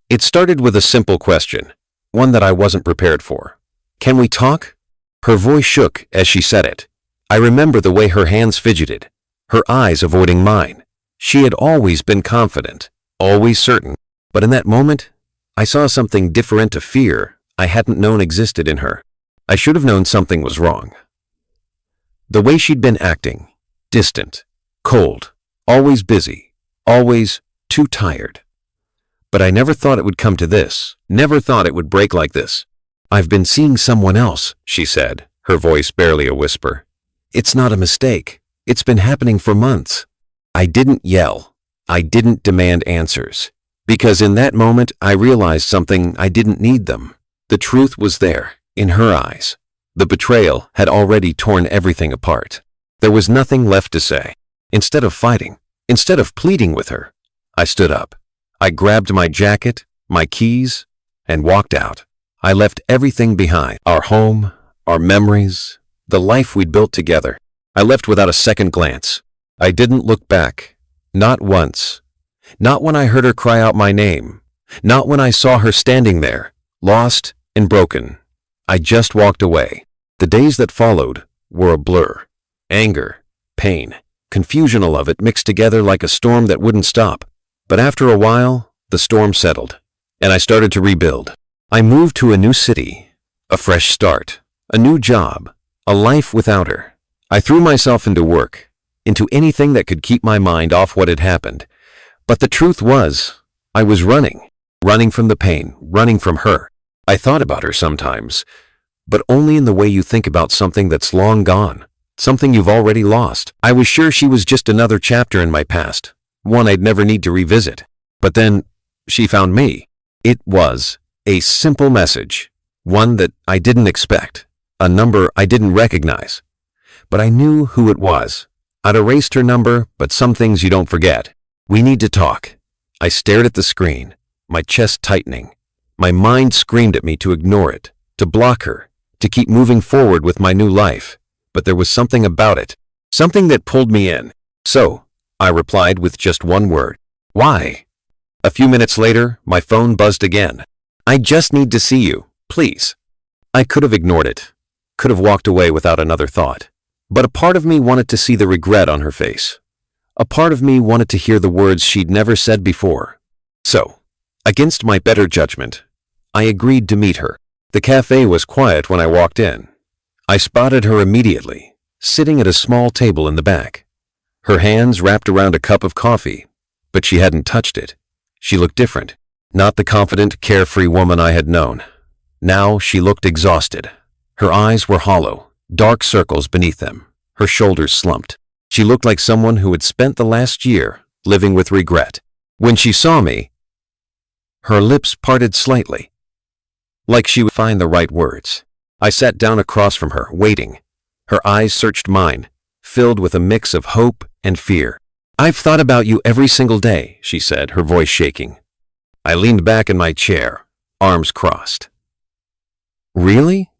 It started with a simple question, one that I wasn't prepared for. "Can we talk?" Her voice shook as she said it. I remember the way her hands fidgeted, her eyes avoiding mine. She had always been confident, always certain, but in that moment, I saw something different, a fear I hadn't known existed in her. I should have known something was wrong. The way she'd been acting, distant, cold, always busy, always too tired. But I never thought it would come to this, never thought it would break like this. "I've been seeing someone else," she said, her voice barely a whisper. "It's not a mistake. It's been happening for months." I didn't yell. I didn't demand answers. Because in that moment, I realized something. I didn't need them. The truth was there, in her eyes. The betrayal had already torn everything apart. There was nothing left to say. Instead of fighting, instead of pleading with her, I stood up. I grabbed my jacket, my keys, and walked out. I left everything behind. Our home, our memories, the life we'd built together. I left without a second glance. I didn't look back. Not once. Not when I heard her cry out my name. Not when I saw her standing there, lost and broken. I just walked away. The days that followed were a blur. Anger, pain, confusion, all of it mixed together like a storm that wouldn't stop. But after a while, the storm settled, and I started to rebuild. I moved to a new city, a fresh start, a new job, a life without her. I threw myself into work, into anything that could keep my mind off what had happened. But the truth was, I was running from the pain, running from her. I thought about her sometimes, but only in the way you think about something that's long gone, something you've already lost. I was sure she was just another chapter in my past, one I'd never need to revisit. But then, she found me. It was a simple message, one that I didn't expect, a number I didn't recognize. But I knew who it was. I'd erased her number, but some things you don't forget. "We need to talk." I stared at the screen, my chest tightening. My mind screamed at me to ignore it, to block her, to keep moving forward with my new life. But there was something about it, something that pulled me in. "So," I replied with just one word. "Why?" A few minutes later, my phone buzzed again. "I just need to see you, please." I could have ignored it, could have walked away without another thought. But a part of me wanted to see the regret on her face. A part of me wanted to hear the words she'd never said before. So, against my better judgment, I agreed to meet her. The cafe was quiet when I walked in. I spotted her immediately, sitting at a small table in the back. Her hands wrapped around a cup of coffee, but she hadn't touched it. She looked different, not the confident, carefree woman I had known. Now she looked exhausted. Her eyes were hollow, dark circles beneath them, her shoulders slumped. She looked like someone who had spent the last year living with regret. When she saw me, her lips parted slightly, like she would find the right words. I sat down across from her, waiting. Her eyes searched mine, filled with a mix of hope and fear. "I've thought about you every single day," she said, her voice shaking. I leaned back in my chair, arms crossed. "Really?"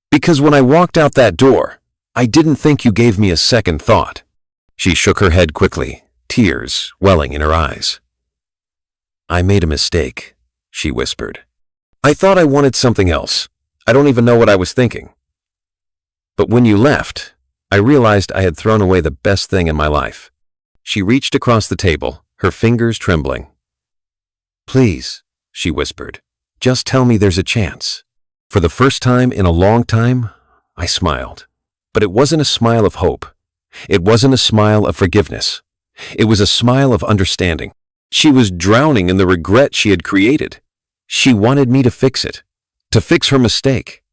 "Because when I walked out that door, I didn't think you gave me a second thought." She shook her head quickly, tears welling in her eyes. "I made a mistake," she whispered. "I thought I wanted something else. I don't even know what I was thinking. But when you left, I realized I had thrown away the best thing in my life." She reached across the table, her fingers trembling. "Please," she whispered, "just tell me there's a chance." For the first time in a long time, I smiled. But it wasn't a smile of hope. It wasn't a smile of forgiveness. It was a smile of understanding. She was drowning in the regret she had created. She wanted me to fix it, to fix her mistake.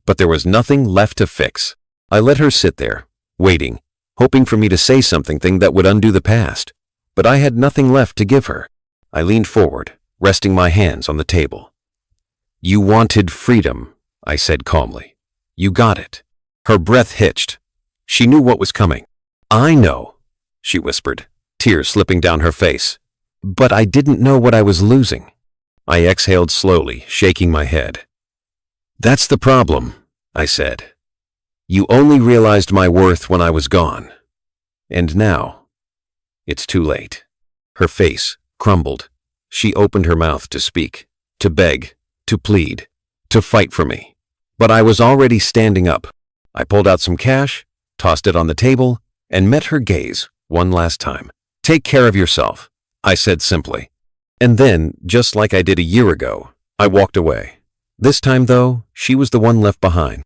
But there was nothing left to fix. I let her sit there, waiting, hoping for me to say something that would undo the past. But I had nothing left to give her. I leaned forward, resting my hands on the table. "You wanted freedom," I said calmly. "You got it." Her breath hitched. She knew what was coming. "I know," she whispered, tears slipping down her face. "But I didn't know what I was losing." I exhaled slowly, shaking my head. "That's the problem," I said. "You only realized my worth when I was gone. And now, it's too late." Her face crumbled. She opened her mouth to speak, to beg, to plead, to fight for me. But I was already standing up. I pulled out some cash, tossed it on the table, and met her gaze one last time. "Take care of yourself," I said simply. And then, just like I did a year ago, I walked away. This time, though, she was the one left behind.